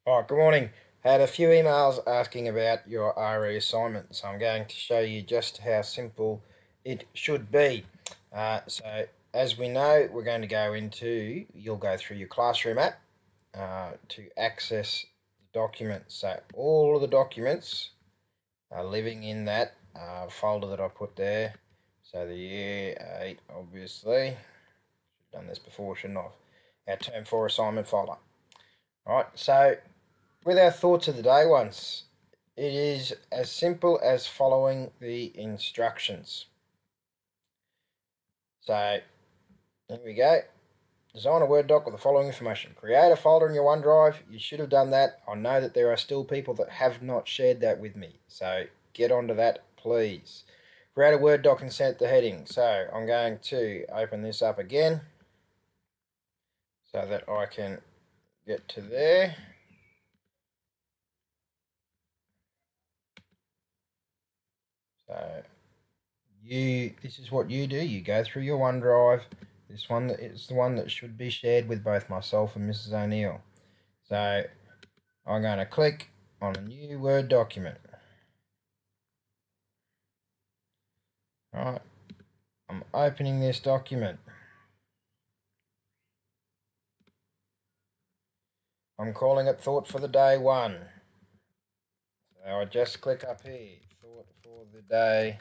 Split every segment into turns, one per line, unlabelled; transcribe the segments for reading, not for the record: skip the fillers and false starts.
Good morning. Had a few emails asking about your RE assignment, so I'm going to show you just how simple it should be. As we know, we're going to you'll go through your classroom app to access the documents. So all of the documents are living in that folder that I put there. So the year 8, obviously. Should have done this before, shouldn't I? Our term 4 assignment folder. Alright, so with our thoughts of the day once, it is as simple as following the instructions. So, here we go. Design a Word doc with the following information. Create a folder in your OneDrive. You should have done that. I know that there are still people that have not shared that with me. So, get onto that, please. Create a Word doc and set the heading. So, I'm going to open this up again so that I can get to there. So this is what you do. You go through your OneDrive. This one is the one that should be shared with both myself and Mrs. O'Neill. So I'm going to click on a new Word document. Alright, I'm opening this document. I'm calling it Thought for the Day 1. So I just click up here, Thought for the Day.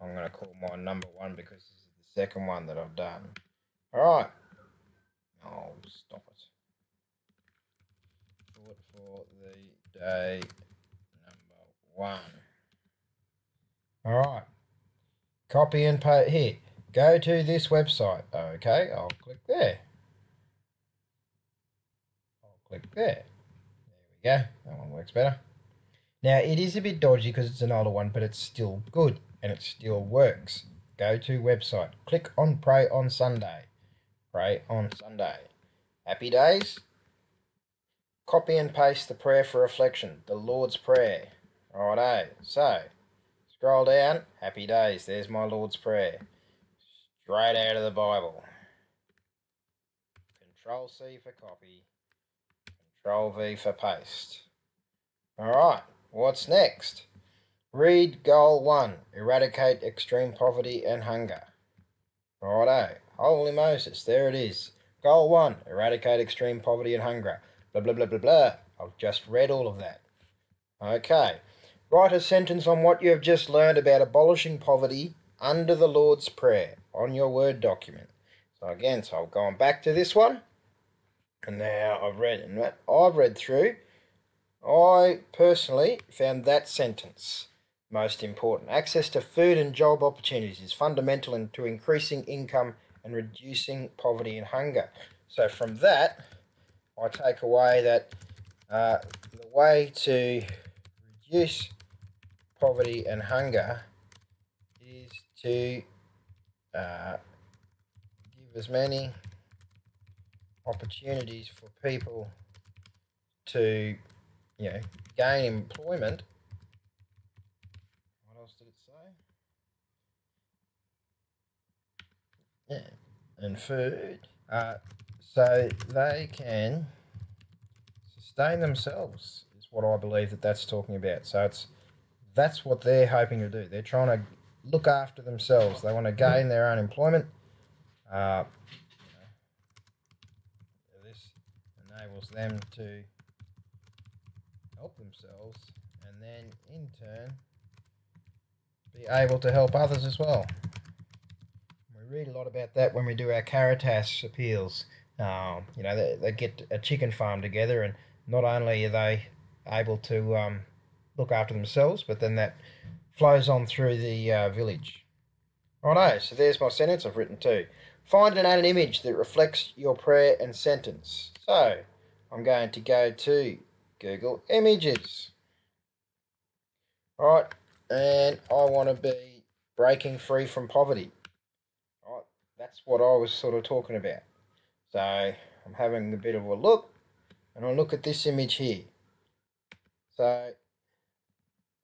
I'm going to call mine number 1 because this is the second one that I've done. Alright. Oh, stop it. Thought for the Day number 1. Alright. Copy and paste here. Go to this website. Okay, I'll click there. I'll click there. There we go. That one works better. Now, it is a bit dodgy because it's an older one, but it's still good and it still works. Go to website. Click on Pray on Sunday. Pray on Sunday. Happy days. Copy and paste the prayer for reflection, the Lord's Prayer. Righto. So, scroll down. Happy days. There's my Lord's Prayer. Straight out of the Bible. Control C for copy. Control V for paste. Alright, what's next? Read Goal 1. Eradicate extreme poverty and hunger. Righto. Holy Moses, there it is. Goal 1. Eradicate extreme poverty and hunger. Blah, blah, blah, blah, blah. I've just read all of that. Okay. Write a sentence on what you have just learned about abolishing poverty under the Lord's Prayer on your Word document. So again, I've gone back to this one. And now I've read through. I personally found that sentence most important. Access to food and job opportunities is fundamental to increasing income and reducing poverty and hunger. So from that, I take away that the way to reduce poverty and hunger is to give as many opportunities for people to, gain employment. What else did it say? Yeah, and food, so they can sustain themselves. Is what I believe that's talking about. So that's what they're hoping to do. They're trying to look after themselves. They want to gain their own employment. This enables them to help themselves and then in turn be able to help others as well. We read a lot about that when we do our Caritas appeals. They get a chicken farm together, and not only are they able to look after themselves, but then that flows on through the village. Righto, so there's my sentence I've written too. Find and add an image that reflects your prayer and sentence. So I'm going to go to Google Images. Alright, and I want to be breaking free from poverty. Alright, that's what I was sort of talking about. So I'm having a bit of a look, and I look at this image here. So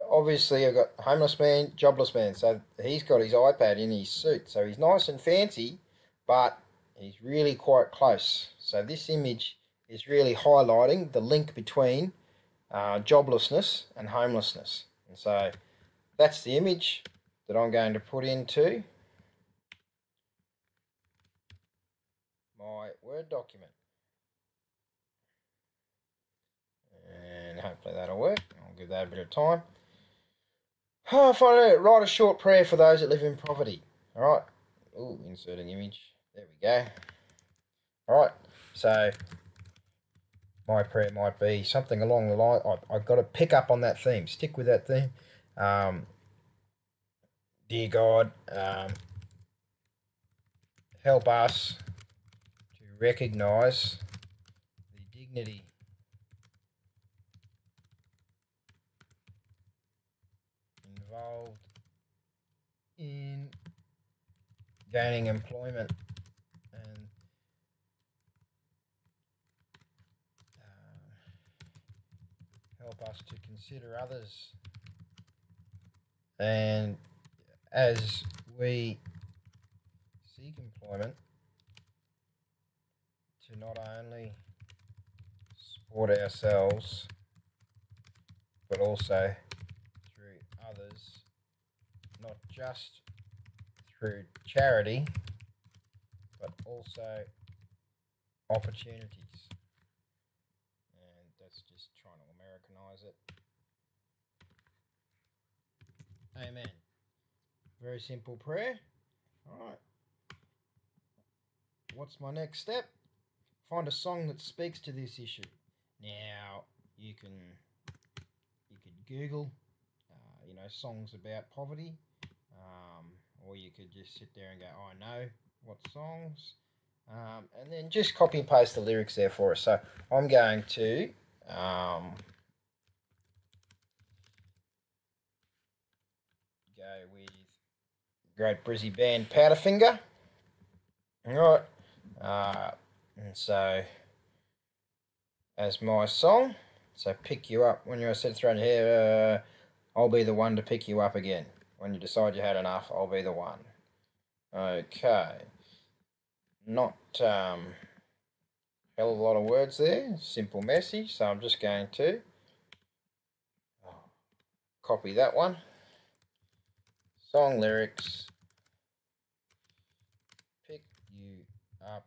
obviously I've got homeless man, jobless man. So he's got his iPad in his suit. So he's nice and fancy, but he's really quite close. So this image is really highlighting the link between joblessness and homelessness. And so that's the image that I'm going to put into my Word document. And hopefully that'll work. I'll give that a bit of time. Finally, write a short prayer for those that live in poverty. Alright. Ooh, inserting image. There we go. Alright, so my prayer might be something along the line. I've got to pick up on that theme, stick with that theme. Dear God, help us to recognise the dignity involved in gaining employment and help us to consider others, and as we seek employment, to not only support ourselves but also through others, not just through charity but also opportunities. And that's just trying to Americanize it. Amen. Very simple prayer. Alright. What's my next step? Find a song that speaks to this issue. Now, you could Google, songs about poverty, or you could just sit there and go, oh, I know what songs, and then just copy and paste the lyrics there for us. So I'm going to go with Great Brizzy band Powderfinger. Alright, and so as my song, so pick you up when you're set thrown here. I'll be the one to pick you up again. When you decide you had enough, I'll be the one. Okay. Not hell of a lot of words there. Simple message. So I'm just going to copy that one. Song lyrics. Pick you up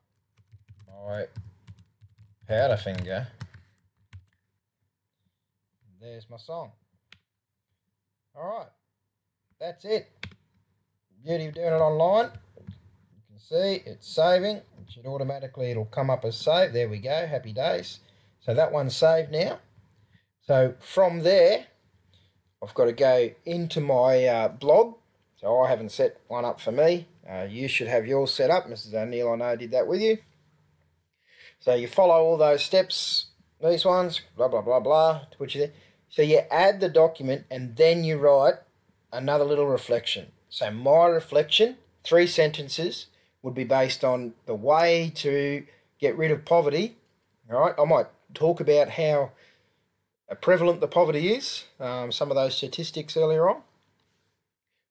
by Powderfinger. There's my song. Alright, that's it. Beauty of doing it online. You can see it's saving. It should automatically, it'll come up as saved. There we go, happy days. So that one's saved now. So from there, I've got to go into my blog. So I haven't set one up for me. You should have yours set up. Mrs. O'Neill, I know, did that with you. So you follow all those steps, these ones, blah, blah, blah, blah, to put you there. So you add the document and then you write another little reflection. So my reflection, 3 sentences, would be based on the way to get rid of poverty. All right, I might talk about how prevalent the poverty is, some of those statistics earlier on.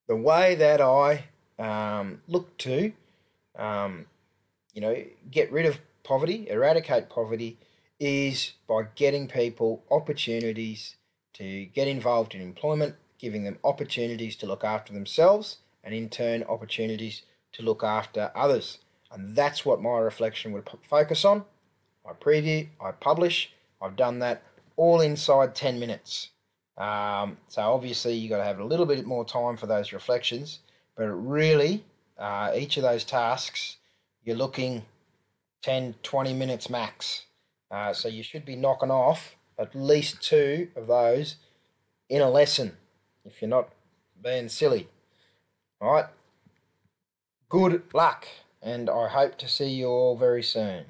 The way that I look to, get rid of poverty, eradicate poverty, is by getting people opportunities to get involved in employment, giving them opportunities to look after themselves, and in turn opportunities to look after others. And that's what my reflection would focus on. I preview, I publish, I've done that all inside 10 minutes. So obviously you've got to have a little bit more time for those reflections, but really each of those tasks you're looking 10, 20 minutes max. So you should be knocking off at least 2 of those in a lesson, if you're not being silly. All right. Good luck, and I hope to see you all very soon.